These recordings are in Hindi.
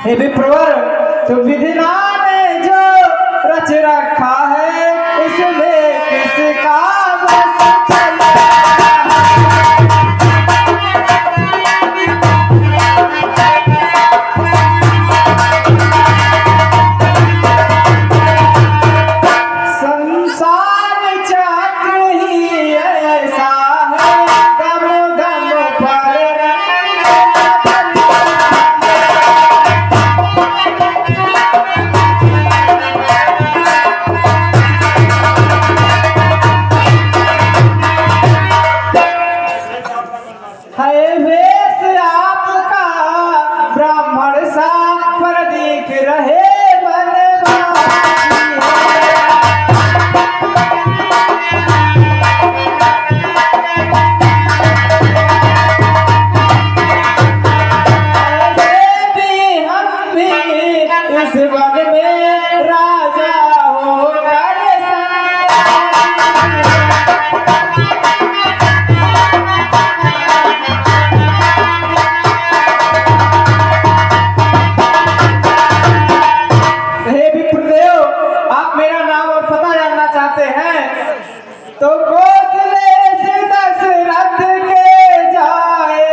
हे विप्रवर, तो विधिना ने जो रच रखा है उसमें किसका बस चलेगा। संसार चक्र ही ऐसा है, गम गम पर है वेश आपका ब्राह्मण सा पर दिख रहे इस वन में राजा होकर हे विप्रदेव, आप मेरा नाम और पता जानना चाहते हैं तो कौशले से दशरथ के जाए।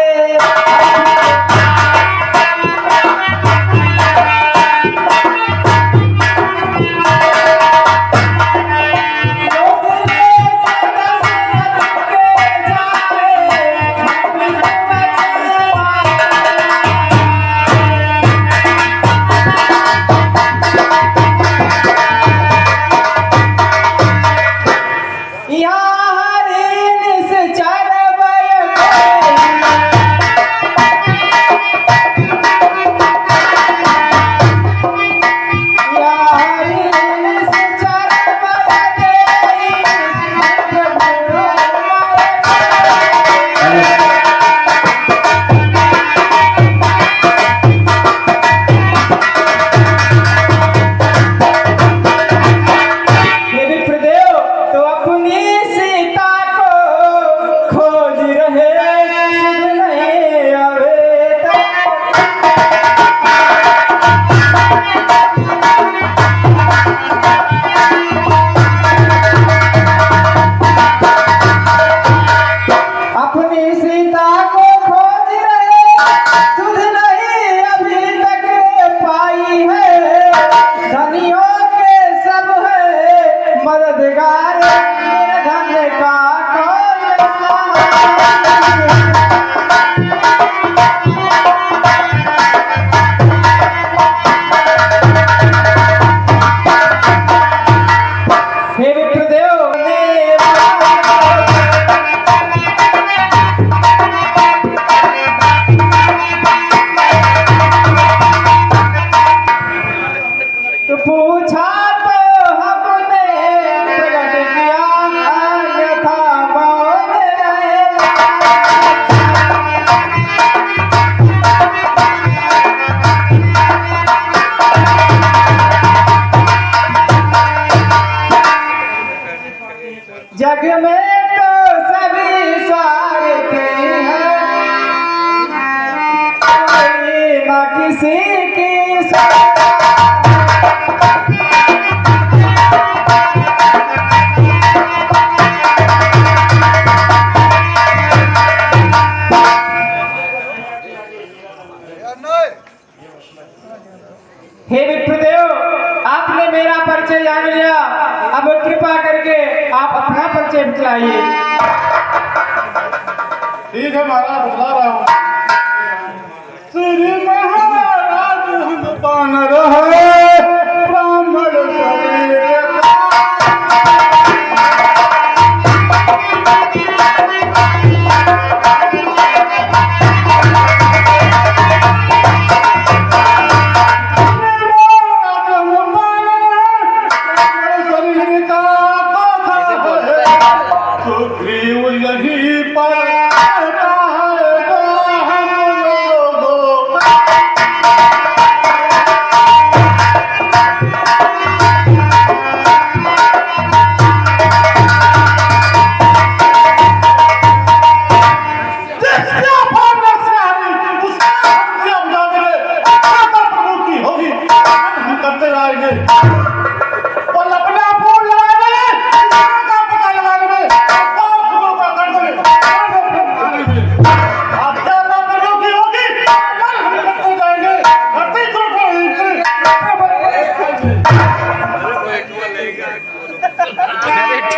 जग में तो सभी स्वार्थी हैं, कोई ना किसी की हे विप्रदेव, आपने मेरा परिचय जान लिया, अब कृपा करके आप अपना परिचय बतलाइए। ठीक है महाराज, बतला रहा हूँ। श्री महाराज हम बानर है, ब्राह्मण शरीर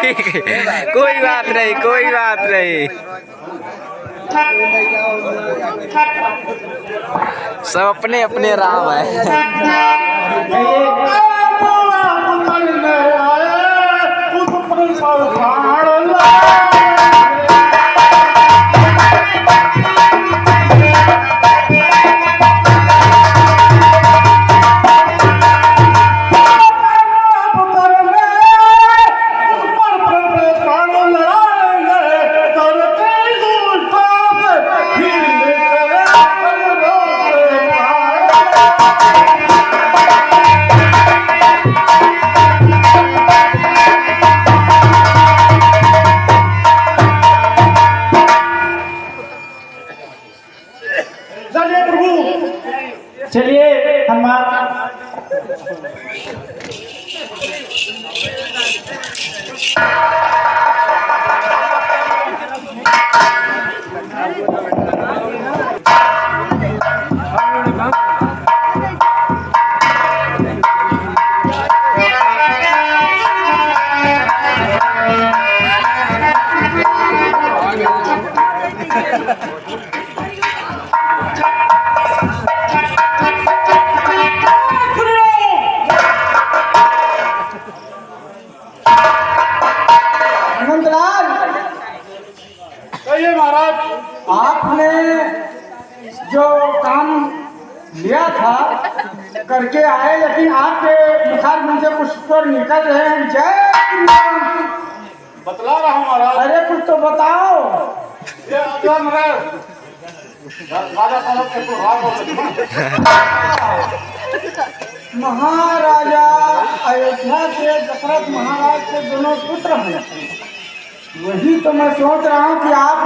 ठीक है, कोई बात नहीं, कोई बात नहीं। सब अपने अपने राम है। चलिए हनुमान। आपने जो काम लिया था करके आए, लेकिन आपके मुखार मुंह से कुछ स्वर निकल रहे हैं। जय श्री राम। बतला रहा हूँ महाराज। अरे कुछ तो बताओ। ये अधर्म है। राजा साहब के सुहाग महाराजा अयोध्या के दशरथ महाराज के दोनों पुत्र हैं। वही तो मैं सोच रहा हूँ कि आप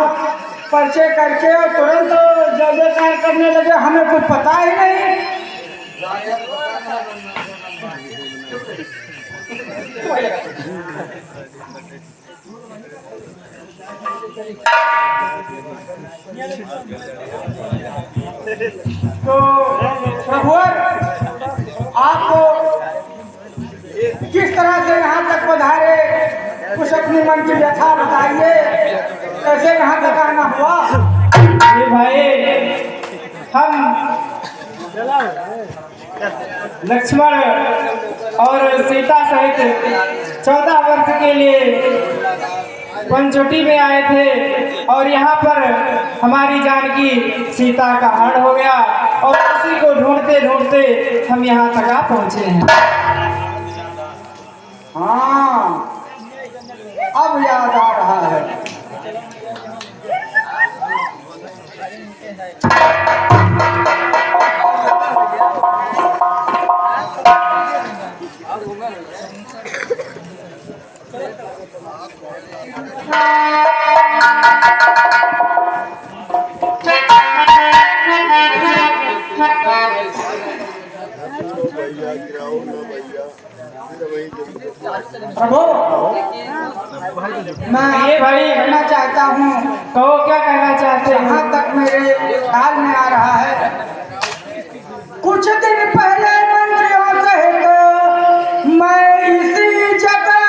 परिचय करके और तुरंत जय जयकार करने लगे, हमें कुछ पता ही नहीं। तो प्रभु आप किस तरह से यहाँ तक पधारे, कुछ अपनी मन की व्यथा बताइए, कैसे यहाँ तक आना हुआ? ये भाई हम लक्ष्मण और सीता सहित 14 वर्ष के लिए पंचवटी में आए थे और यहाँ पर हमारी जानकी सीता का हरण हो गया और उसी को ढूंढते ढूंढते हम यहाँ तक आ पहुँचे हैं। हाँ, अब याद आ रहा है। प्रभु, मैं ये भाई कहना चाहता हूँ। कहो, क्या कहना चाहते हैं? जहाँ तक मेरे ख्याल में आ रहा है, कुछ दिन पहले मंत्रियों सहित मैं इसी जगह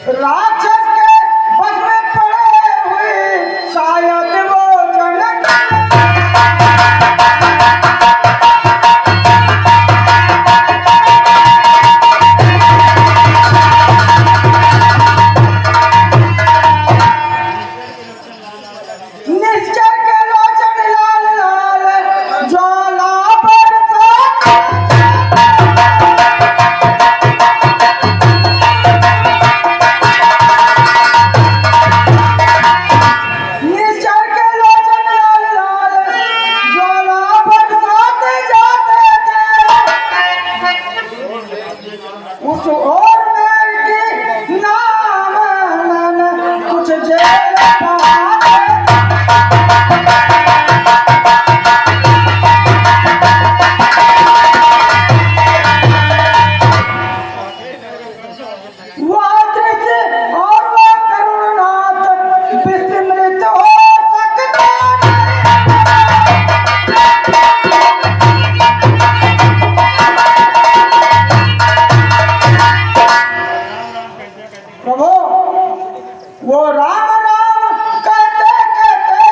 राक्षस के बस में पड़े हुए शायद वो जनक कुछ और मेरी नाम कुछ जेल वो राम राम कहते कहते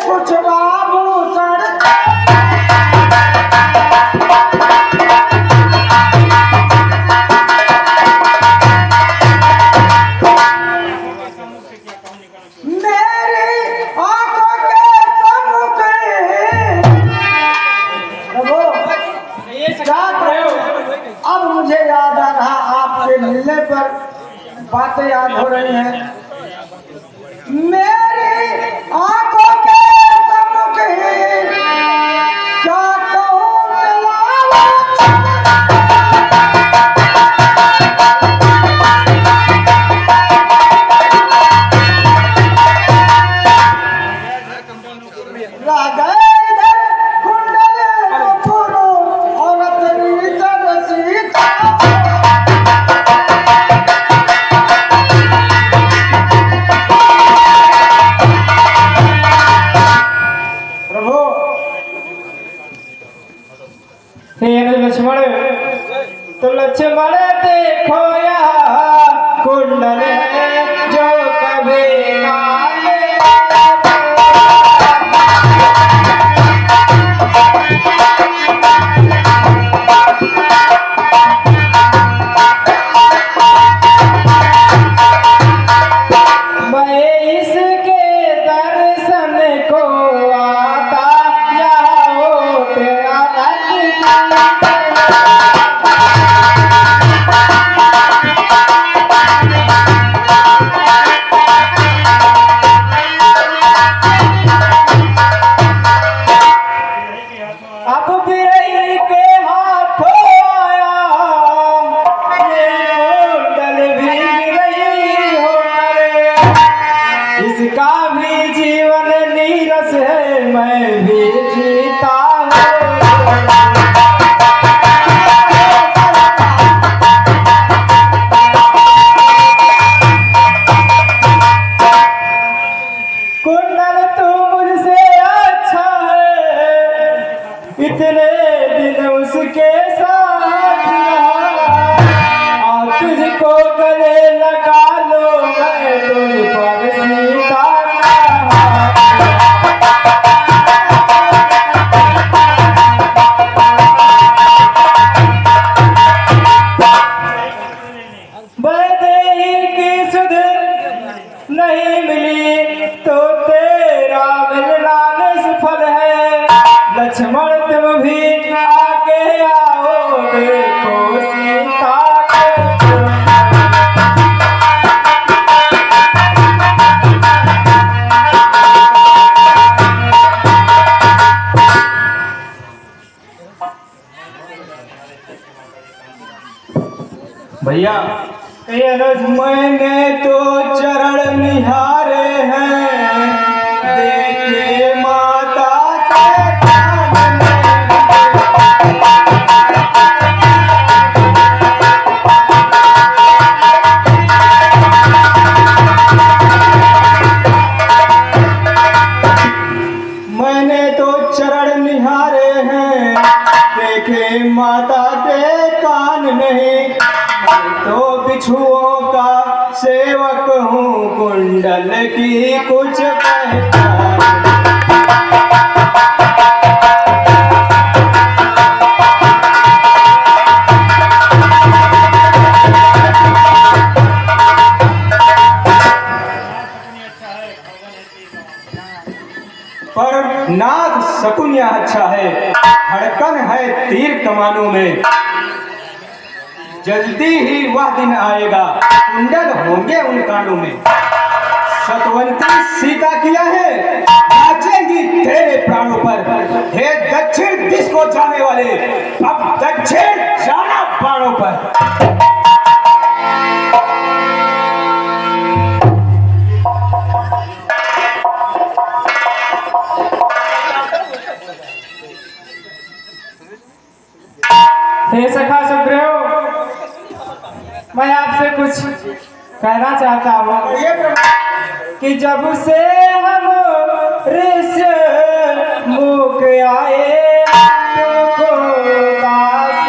कुछ बाबू सड़ते मेरी आंखों के सम्मुख क्या करो। अब मुझे याद आ रहा आपके मिलने पर बातें याद हो रही हैं। मेरी आंखों के सम्मुख ही क्या कहूँ रह गए इधर कुंडल कपूर और तेरी सीता लक्ष्मण तो लक्ष्मण देखो या कुंडल जो कभी काले मैं इसके दर्शन को आता या हो तेरा अब बिरही के हाथों आया ये कुंडल भी बिरही हो मरे इसका भी जीवन नीरस है मैं भी जीता कुंडल तू मुझसे अच्छा है इतने दिन उसके साथ रहा तुझको गले लगा लो मैं तुझ पर सीता बदेही की सुध नहीं मिली तो तेरा मिलना निष्फल है लक्ष्मण तुम भी आगे आओ देखो सीता भैया मैंने तो चरण निहारे हैं देखे माता मैंने तो चरण निहारे हैं देखे माता के कान नहीं तो बिछुओं का सेवक हूँ कुंडल की कुछ पहचान पर नाथ शकुन यह अच्छा है धड़कन है तीर कमानों में जल्दी ही वह दिन आएगा कुंडल होंगे उन कानों में सतवंती सीता किया है नाचेंगी तेरे प्राणों पर हे दक्षिण दिश को जाने वाले अब दक्षिण जाना प्राणों पर मैं आपसे कुछ कहना चाहता हूँ ये प्रभु कि जब से हम ऋषि मुख आए तुमको दास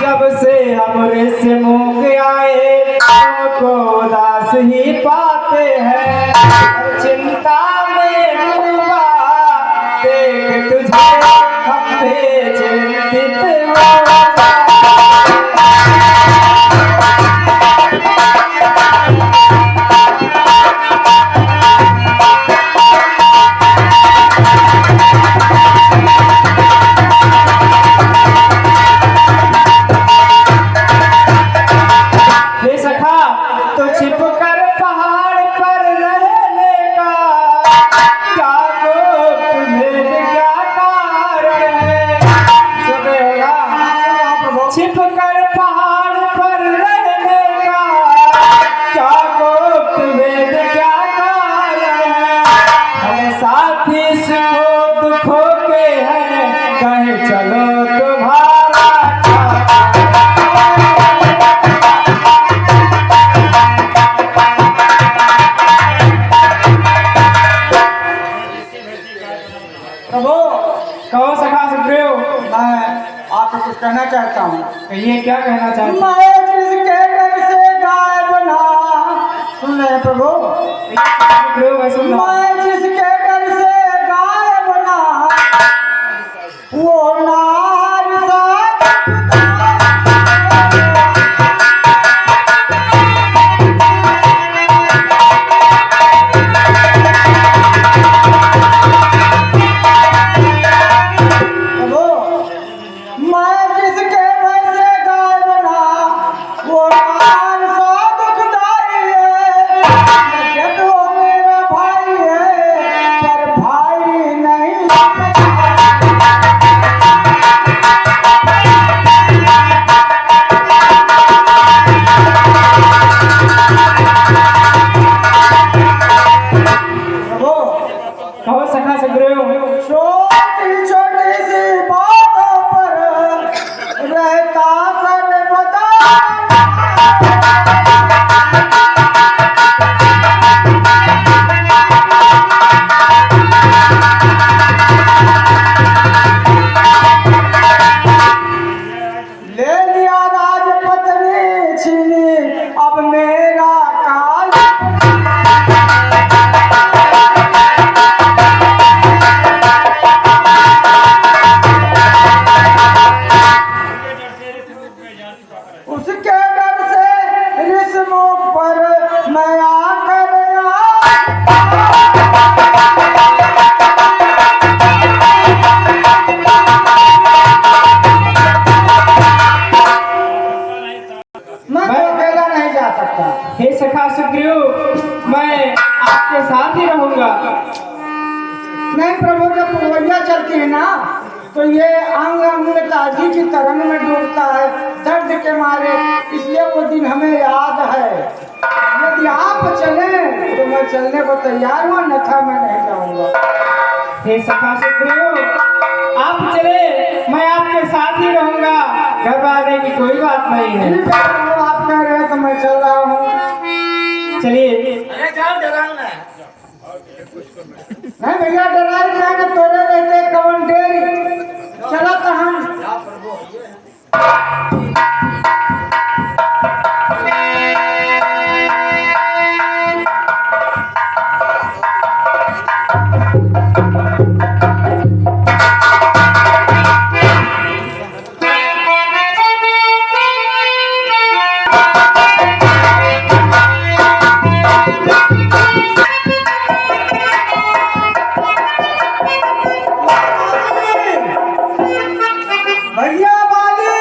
जब से हम ऋषि मुख आए तुमको दास ही पाते हैं चिंता में डूबा देख तुझे हम भी चिंतित हो हे सखा तो छिप कर पहाड़ पर रहने का क्या गुप्त भेद क्या कारण है सुनेगा छिप कर पहाड़ पर रहने का क्या गुप्त भेद क्या कारण है हम साथी सुख दुखों के हैं कहे चलो तुम्हारा प्रभु कहो सखा सुग्रीव मैं आपको कुछ कहना चाहता हूँ। कहिए क्या कहना चाहते हैं? मैं जिसके घर से गाय बना सुन रहे हैं प्रभु सुग्रीव मैं सुन रहा हूं। मैं जिसके घर से गाय बना वो नार प्रभु मैं जिसके घर से गाय बना वो नार सा दुखदाई है जब वो मेरा भाई है पर भाई नहीं प्रभु कहो सखा सुग्रीव छोटी छोटी सी बातों पर रहता सर्वदा ले लिया राजपत्नी छीनी अब मेरा काल उसके डर से रिश्मों पर मैं आकर मैं अकेला नहीं जा सकता। हे सखा सुग्रीव मैं आपके साथ ही रहूंगा। नहीं प्रभु जब पुरवैया चलती है ना तो ये अंग अंग में ताजी की तरंग में डूबता है दर्द के मारे इसलिए वो दिन हमें याद है। यदि आप चले तो मैं चलने को तैयार हूँ अन्यथा मैं नहीं जाऊंगा। हे सखा सुग्रीव आप चले मैं आपके साथ ही रहूंगा घर आने की कोई बात नहीं है। ठीक है प्रभु आप कह रहे हैं तो मैं चल रहा हूँ। चलिए नहीं भैया डराई जाएंगे तोरे रहते कवन डेरी चला कहाँ भैया बाली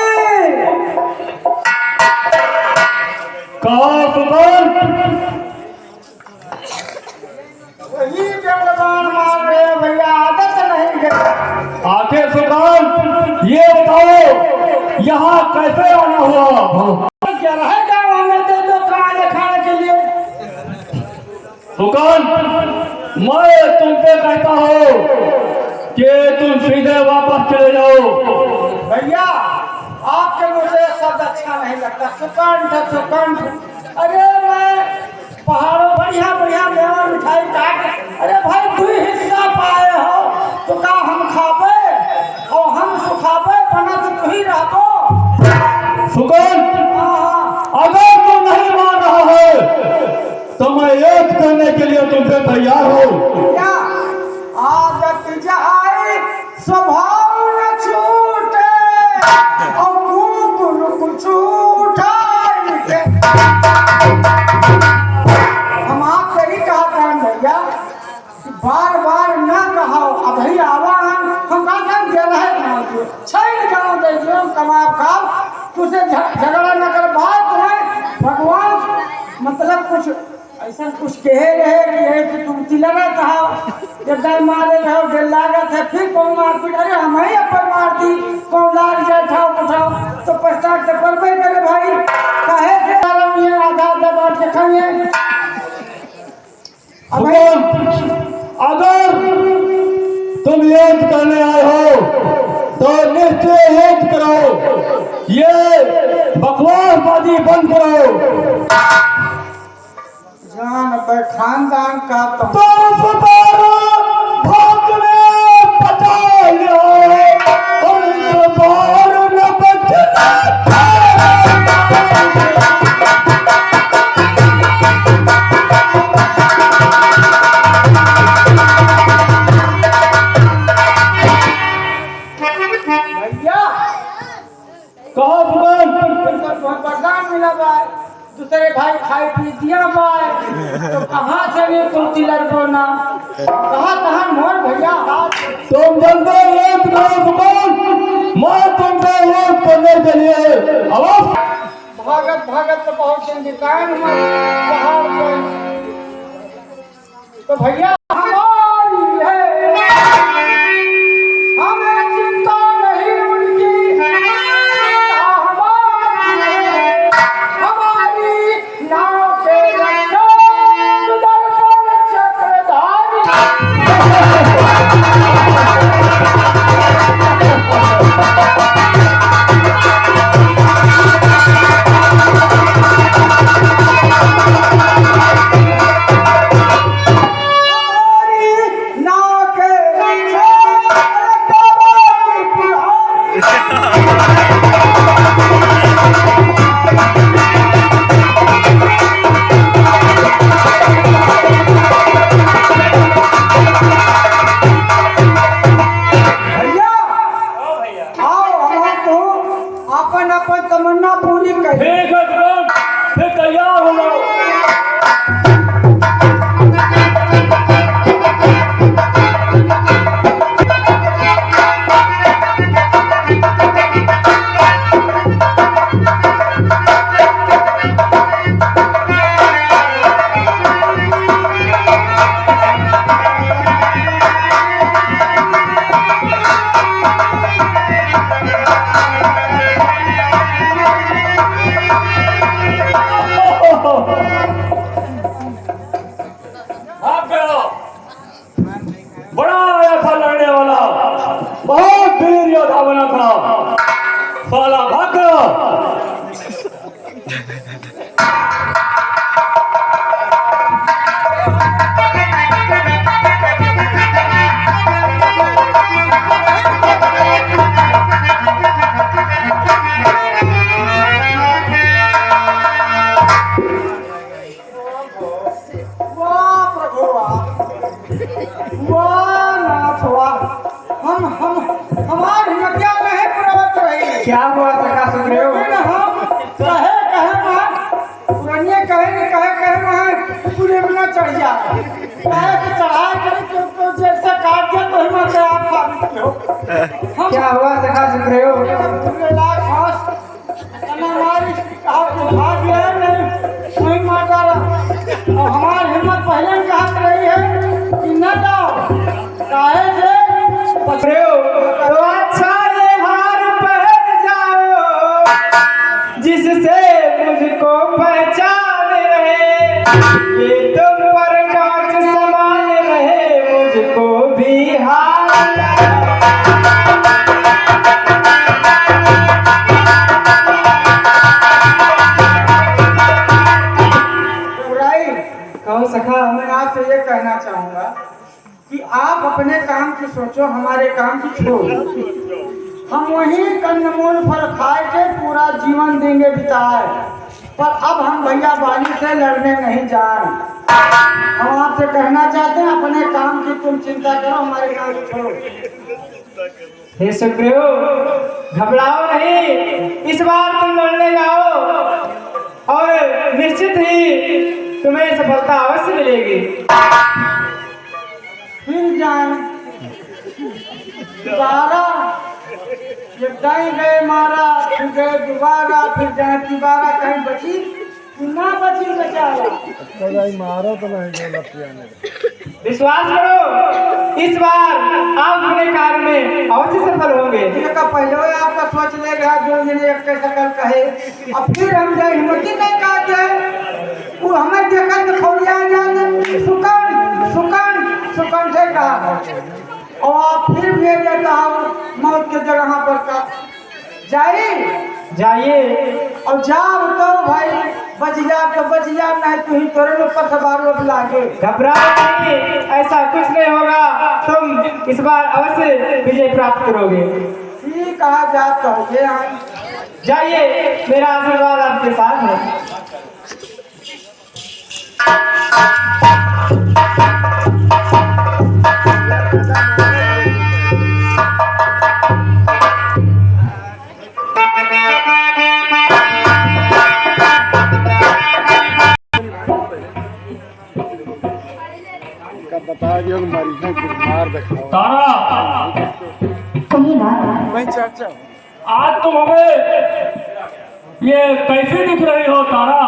वही जंगलबान मार रहे हैं भैया आदत नहीं है। आखिर सुकान ये बताओ यहाँ कैसे आना हुआ? क्या रहे गाँव में दे दो खाने खाने के लिए सुकन, मैं तुमसे कहता हूँ कि तुम सीधे वापस चले जाओ। भैया आपके मुझे शब्द अच्छा नहीं लगता। सुकंठ सुकंठ, अरे मैं पहाड़ों बढ़िया बढ़िया मेवा मिठाई काट, अरे भाई तू हिस्सा पाए हो तो का हम खाबे और हम सुखाबे बना तो तू ही रहबो। सुकन, अगर तुम नहीं मान रहा है तो मैं एक करने के लिए तुमसे तैयार हूँ। क्या आदत जाए स्वभाव न छूटे और कुकुर छूटा। हम आपसे ही कहते हैं भैया कि बार बार न कहो। अब ही आवा हम कहते दे रहे छह जाओ दे जो कमा खाओ, तुझे झगड़ा न कर भाई। तुम्हें भगवान मतलब कुछ ऐसा कुछ कहे रहे कि तुम तिलना कहा जब डर मारे रहो डर लागत है, फिर कौन मारपीट, अरे हम ही अपन मारती कौन लाग जाए ठाव उठाओ तो पश्चात तो करबे करे भाई। कहे ये आधार दबा के खाइए। अगर तुम युद्ध करने आए हो तो निश्चय युद्ध करो, ये बकवासबाजी बंद करो। जान पे खानदान का तो दूसरे भाई खाई पी दिया बाय तो कहाँ से भी तुम तिलर बोना कहाँ कहाँ मोर भैया तुम जल्दी एक मैं तुमसे युद्ध करने के लिए भागत भागत तो बहुत दुकान में तो भैया हमारी है, हमें चिंता नहीं उनकी, हमारी नाव के रक्षक सुदर्शन चक्रधारी। तमन्ना पूरी कर फिर तैयार हो जाओ। बड़ा आया था लड़ने वाला, बहुत वीर योद्धा बना था, साला भाग गया। हमारी हिम्मतिया नहीं प्रवत रही। क्या हुआ सखा सुग्रीव? हम कहे पुरानिया कहे पूरे बिना चढ़ जा चढ़ाए करे तो जैसे काट दिया तो हिम्मत से आप साबित हो। क्या हुआ सखा सुग्रीव? नहीं मार डाला और हमारी हिम्मत पहले कहत रही है कि न जाओ काहे से तो अच्छा ये हार पहन जाओ जिससे मुझको पहचान रहे, ये तुम पर कहो सखा। मैं आपसे ये कहना चाहूँगा कि आप अपने काम की सोचो, हमारे काम की छोड़ो। हम वही कंदमूल फल खाए के पूरा जीवन देंगे बिताए, पर अब हम भैया बाली से लड़ने नहीं जाए। हम आपसे कहना चाहते हैं अपने काम की तुम चिंता करो, हमारे काम की छोड़ो। हे सुग्रीव, घबराओ नहीं, इस बार तुम लड़ने जाओ और निश्चित ही तुम्हें सफलता अवश्य मिलेगी। फिर जाए दोबारा, जब कहीं गए मारा, फिर गए दोबारा, फिर जाए दोबारा, कहीं बची ना बची बेचारा। विश्वास करो, इस बार आप अपने कार्य में अवश्य सफल होंगे। का पहले आपका सोच लेगा जो मैंने एक सकल कहे, अब फिर हम जाए हिम्मती नहीं कहते, वो हमें देखा तो खौरिया जाते सुकन सुकन सुकन से कहा, और आप फिर भेज देता हूँ मौत के जगह पर का जाइए और जाओ तो भाई बच जा तो बच जा, नहीं तो ही तोरे ऊपर सवार लोग लागे। घबराओ नहीं, ऐसा कुछ नहीं होगा, तुम इस बार अवश्य विजय प्राप्त करोगे। ठीक कहा जाता है, जाइए, मेरा आशीर्वाद आपके साथ है। तारा, चर्चा आज तुम हमें ये कैसे दिख रही हो तारा?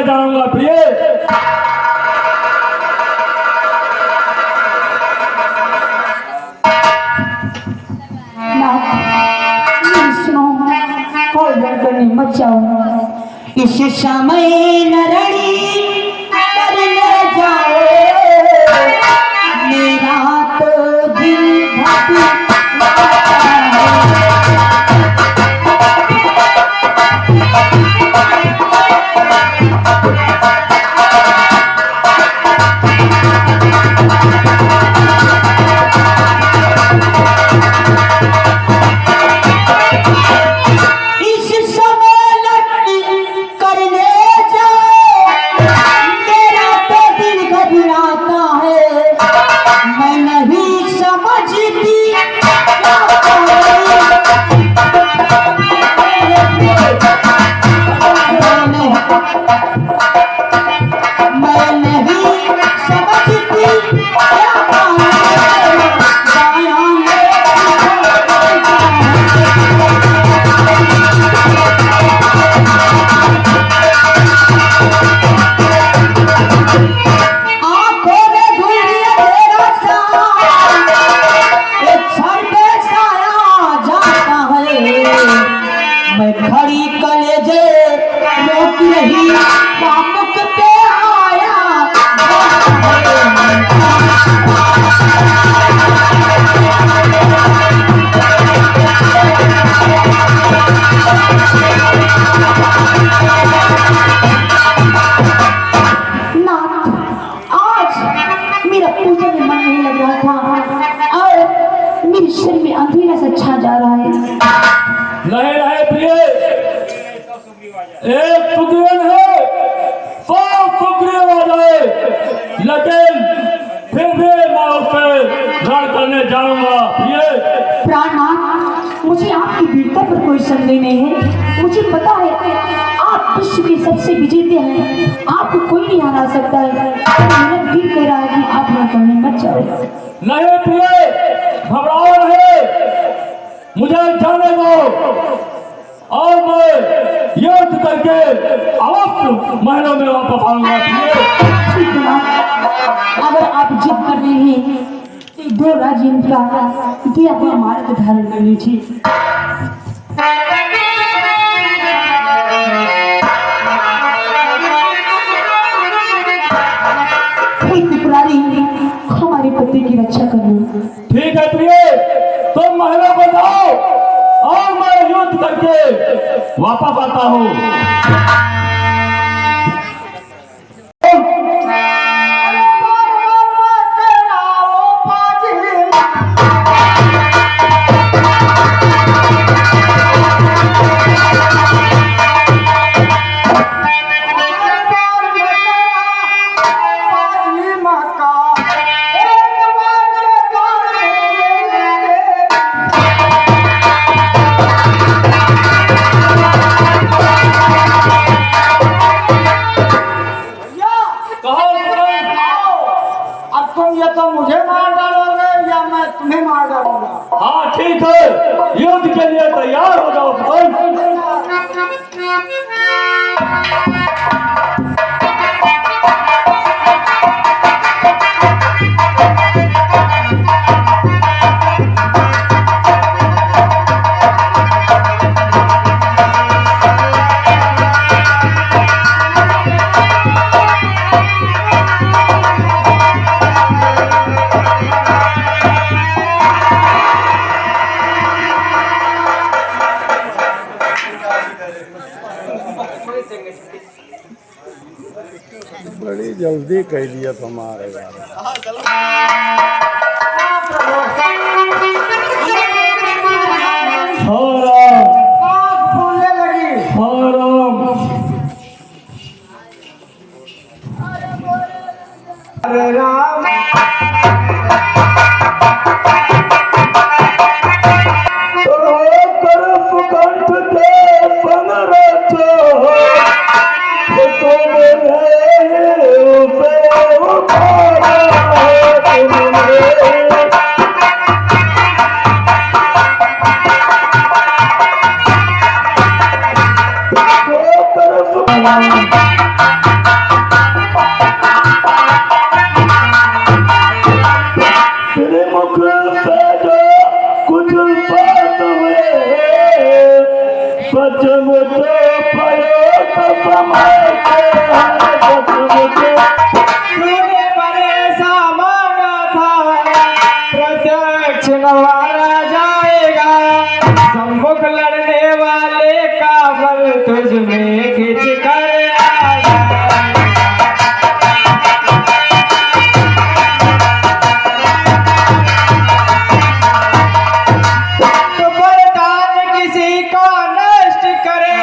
जाऊंगा प्रिय। मत जाओ इस समय नरणी कर न जाओ मेरा तो दिल भटक मुझे भी मन नहीं लग रहा था और मेरे सिर में अंधेरा सा छा जा रहा है। नहीं रहे प्रिय, एक सुग्रीवन है, 100 सुग्रीव आ जाए, लेकिन फिर भी मैं उस पर रण करने जाऊंगा। प्रिय प्राणनाथ, मुझे आपकी वीरता पर कोई संदेह नहीं है। मुझे पता है आप विश्व के सबसे विजेता हैं, आपको कोई नहीं हरा सकता है। मेरा दिल कह रहा है कि आप रण करने मत जाओ। नहीं प्रिय, घबराओ नहीं, मुझे जाने दो और मैं युद्ध करके अवश्य महलों में वापस आऊंगा। ठीक है ना? अगर आप जिद कर रहे हैं तो दो राजेंद्र का दिया हुआ मार्ग धारण कर लीजिए। हे त्रिपुरारी, हमारे पति की रक्षा करना। ठीक है प्रिय, तुम महलों को जाओ और मैं युद्ध करके वापस आता हूँ। तो मुझे मार डालोगे या मैं तुम्हें मार डालूंगा? हाँ ठीक है, युद्ध के लिए तैयार हो जाओ। बड़ी जल्दी कह दिया तुम्हारे यार। बोलने लगी। अरे राम, तूने बरेसा मांगा था, प्रत्यक्ष नवारा जाएगा। सम्मुख लड़ने वाले का बल तुझ में खिंच कर आएगा। तो वरदान किसी को नष्ट करे,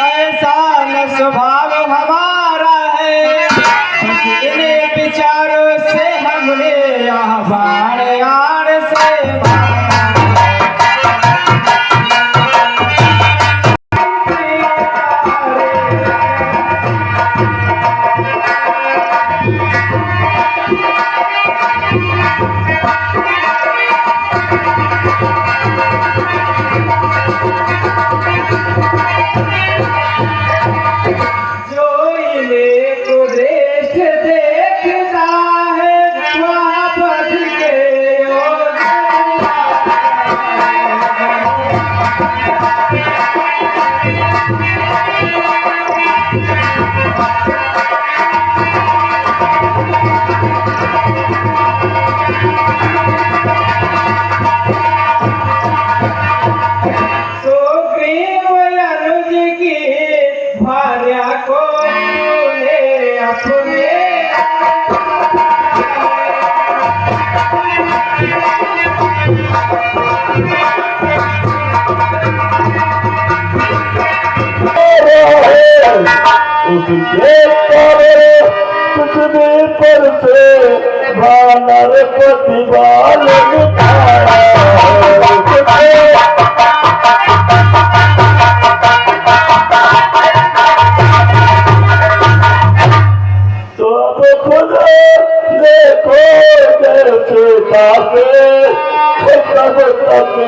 ऐसा न स्वभाव हमारा है। बस इन्हीं विचारों से हमने यहाँ बाण आड़ से जो इन्हें को देश देखता है, वहाँ पथ के योजना। तुझे पर कुछ भी पर से भानर प्रतिभाल तो अब खुद देखो जैसे ताके कब तक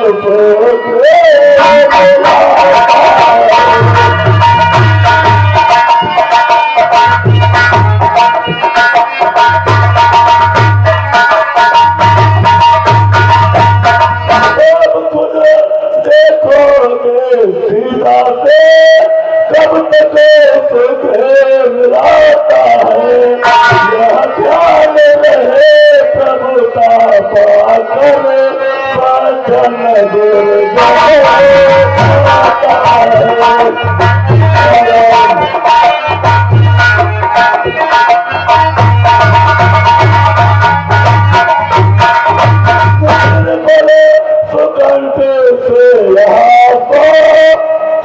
सोचे कब तक मिलाता है यह ख्याल रहे प्रभुता पाकर वचन गुर सुगंध से यहाँ पर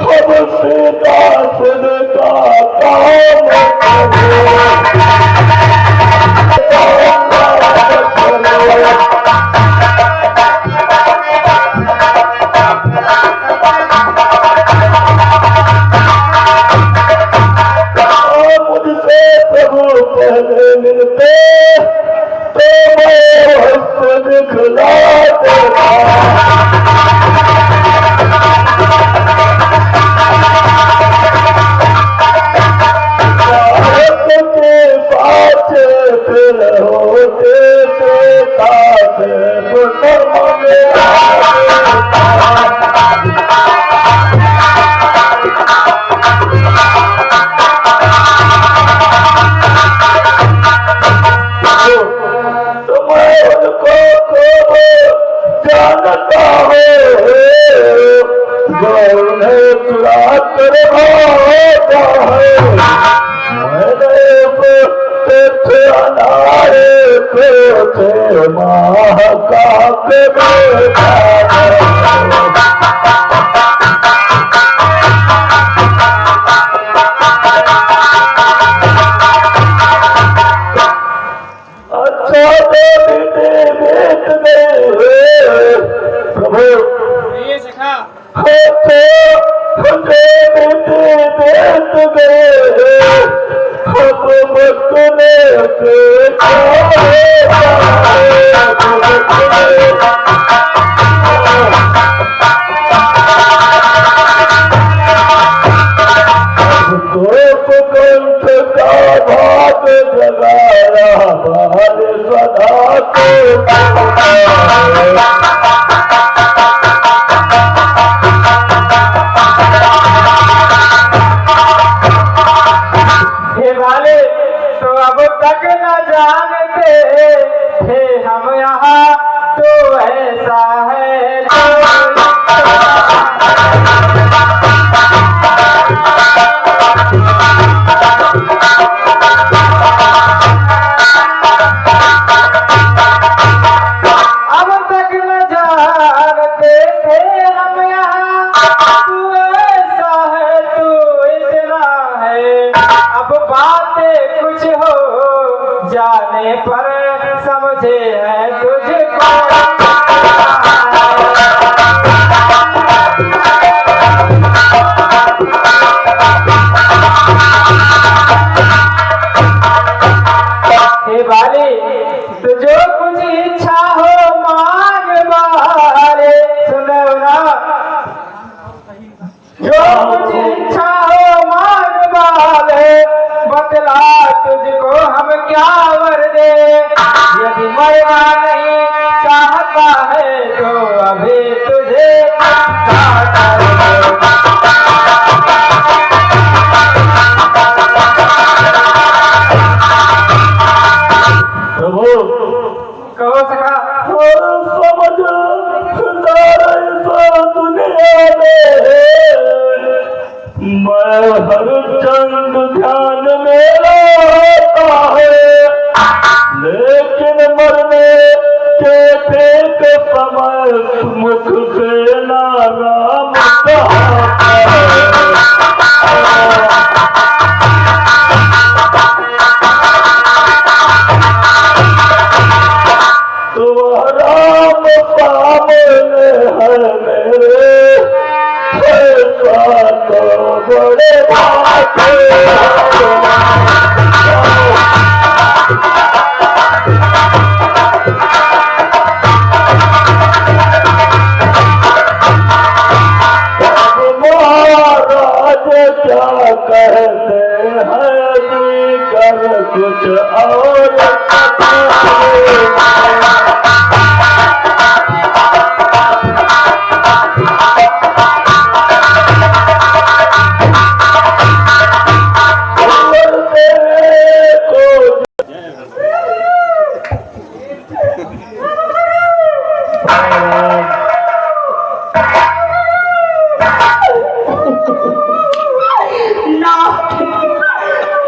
हम सीता सुन का काम मुझसे प्रभु पहले मिलते तो मैं हस्त दिखला जानता है जो उन्हें चुरा कर भागा है मैंने अनारे को माह का बेटा प्रभु ये सिखा तो अब तक न जानते थे हम यहाँ तो ऐसा है अब तक न जानते थे हम यहाँ तू ऐसा है तू इतना है अब बातें कुछ हो जाने पर समझे है तुझको हे बाली तो जो कुछ इच्छा हो मांग बारे सुनो ना जो कुछ इच्छा हो मांग बाले बतला तुझको हम क्या वर दे यदि मरना नहीं चाहता है तो अभी तुझे प्रभु कहो सका समझ दुनिया में मैं हर चंद ध्यान में रहता है लेकिन मरने के ठीक समय मुख से नाराम कहता है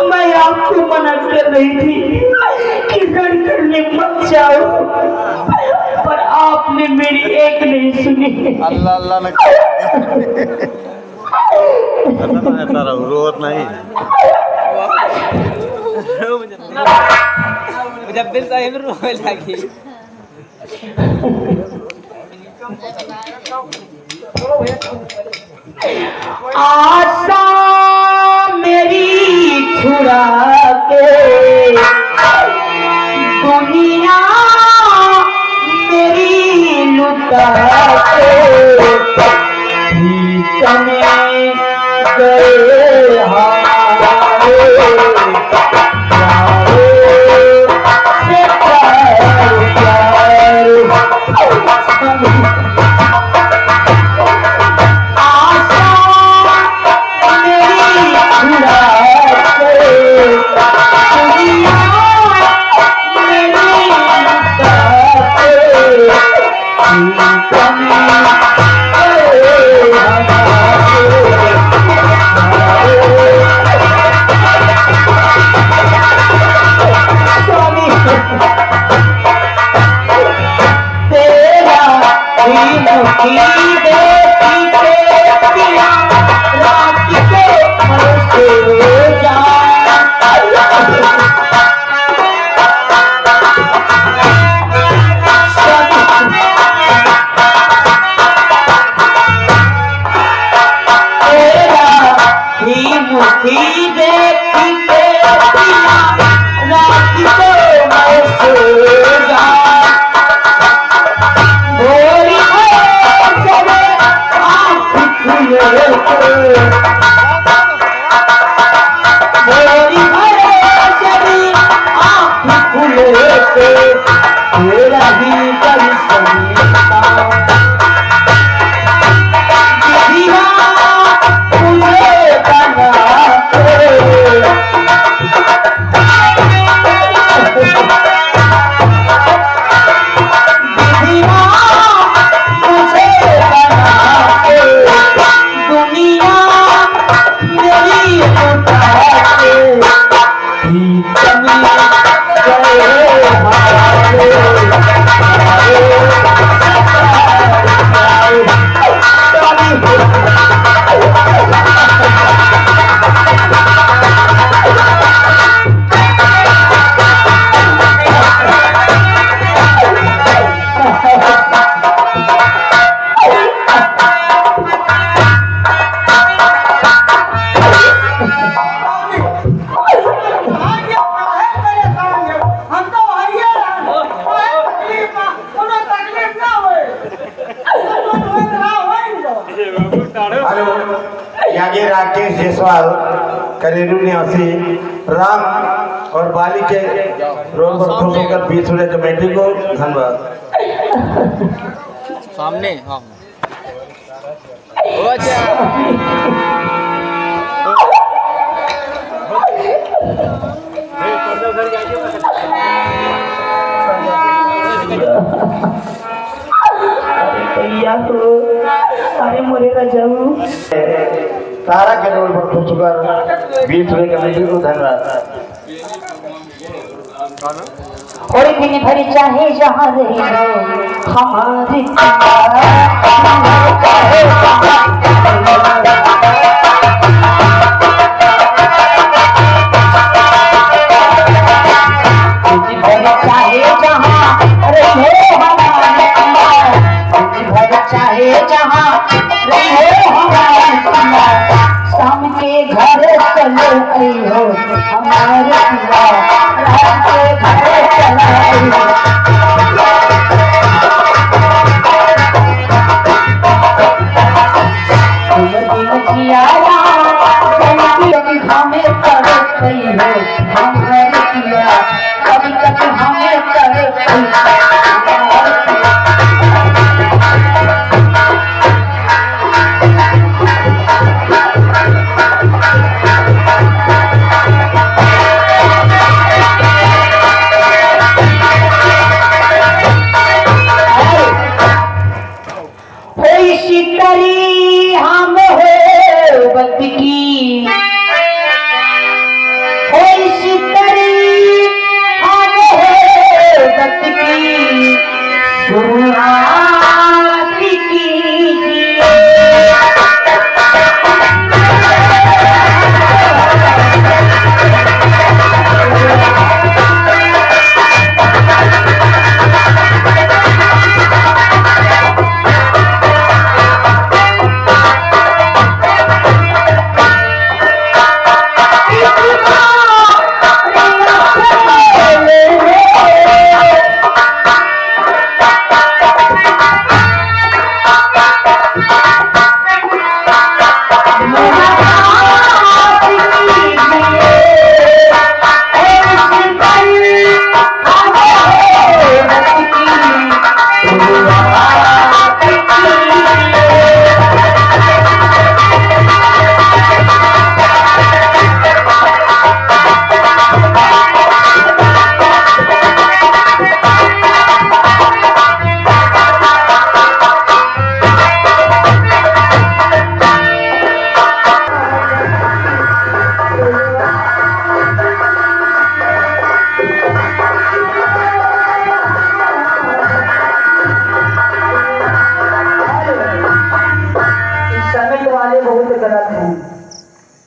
मैं आपको मना कर रही थी कि रण करने मत जाओ, पर आपने मेरी एक नहीं सुनी। अल्लाह अल्लाह न ऐसा रोत नहीं। जब दिल साहिब रोने लगी आशा मेरी छुड़ा के दुनिया मेरी लुटा के तने गए हारे से यागी राकेश जायसवाल करेरू निवासी राम और बाली के रोल पर खुश होकर 20 कमेटी को धन्यवाद। सामने हाँ ओ अरे मोरे रजाऊ तारा के रोल पर खुश होकर 20 कमेटी को धन्यवाद। और दिन भर चाहे जहाँ रही हो हमारे चाहे जहाँ रहे हमारे शाम के घर में आई हो हमारे पिया राम के घर चलाई हो। किया कभी हमें करे गई हो हमारे पिया कभी कभी हमें करे शीतली हम हो बत की शीतली हम हो बत की शुरुआत कीजिए।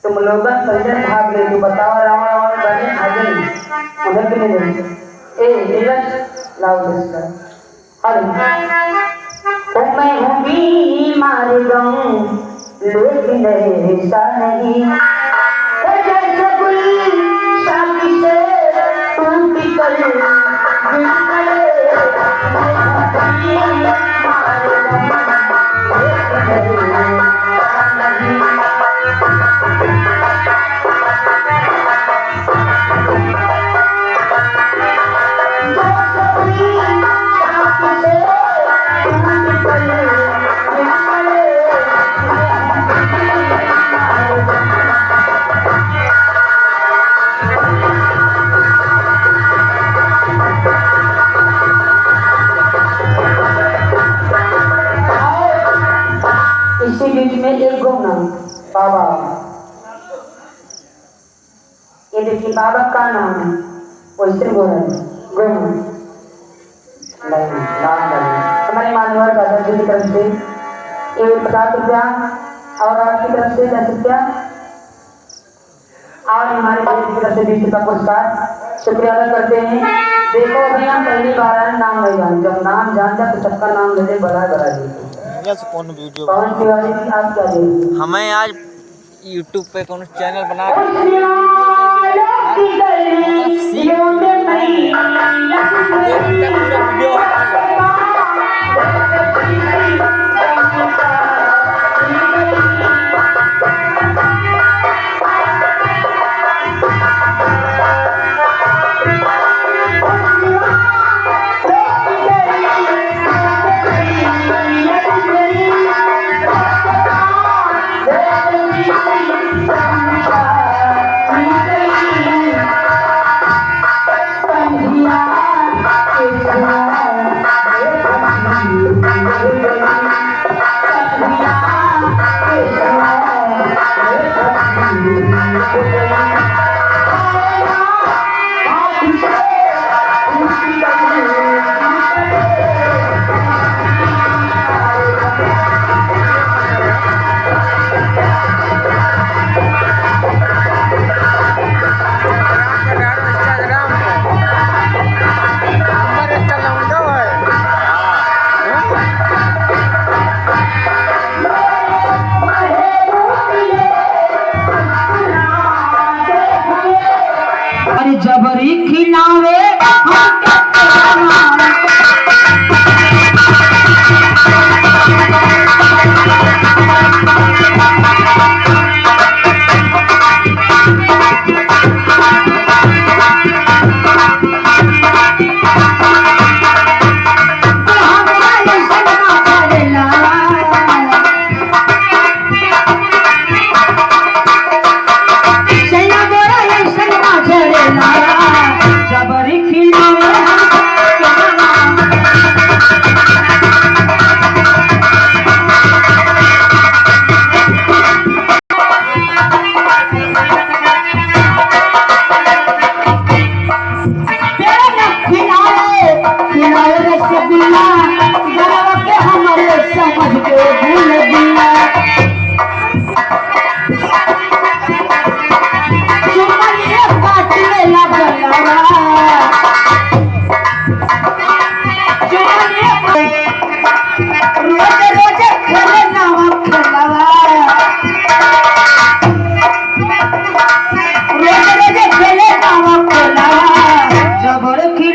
तुम लोग सजन भाग ले, तू बताओ रावण और बने आगे उधर के लिए ए नीरज लाओ इसका। अरे ओ मैं हूँ बीमार गऊं लेकिन ऐसा नहीं ओ जैसे कोई शादी से टूट कर इसी बीच में एक गुमनाम बाबा, ये देखिए बाबा का नाम है वैसे गुमनाम हमारे मानवर दादा जी की तरफ से ये 50 रुपया और आपकी तरफ से 10 रुपया और हमारे देश की तरफ से 20 रुपया पुरस्कार शुक्रिया अदा करते हैं। देखो अभी हम पहली बार आए, नाम नहीं जान, जब नाम जान जाए तो सबका नाम ले बड़ा बड़ा जी। कौन वीडियो पवन तिवारी जी आप क्या देंगे? हमें आज YouTube पे कौन चैनल बना Yeah. खिलावे हमके प्यार। जबर खिल